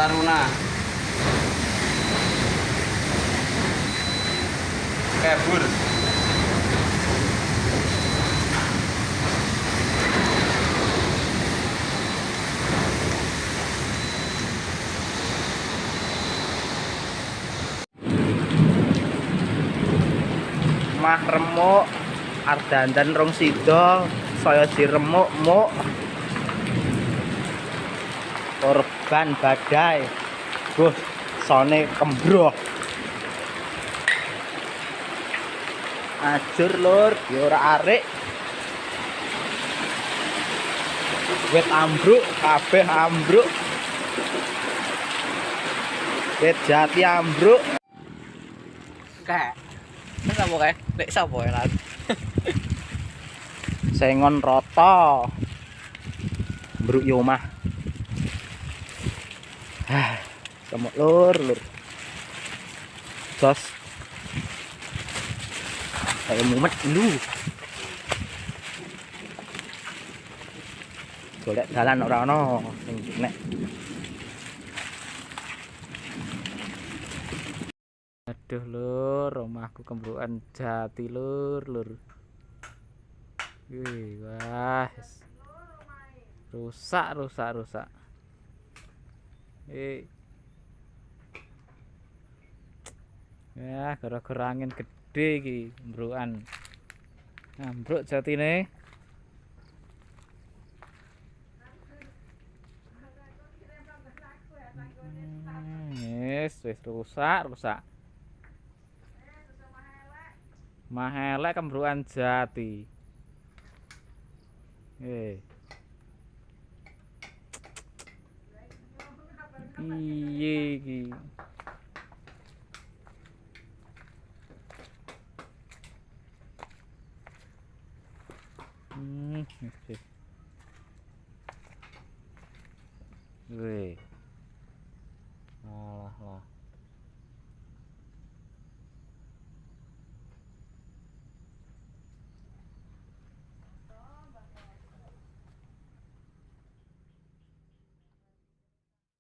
Taruna. Kebur. Mah remuk ardandan rong sido saya diremuk muk korban badai bos sone kembroh ajur lur ya ora arek wit ambruk kabeh ambruk wit jati ambruk kayak apa kayak nek sapa ya lan sengon rata mbruk yo omah semuk lur jos kayak mumet lu golek dalan ora ono sing nek aduh lur omahku kembrukan jati lur wih wah rusak ya gara-gara angin gede iki mbrukan ambruk jatine wis rusak mahelek kembrukan jati piye iki weh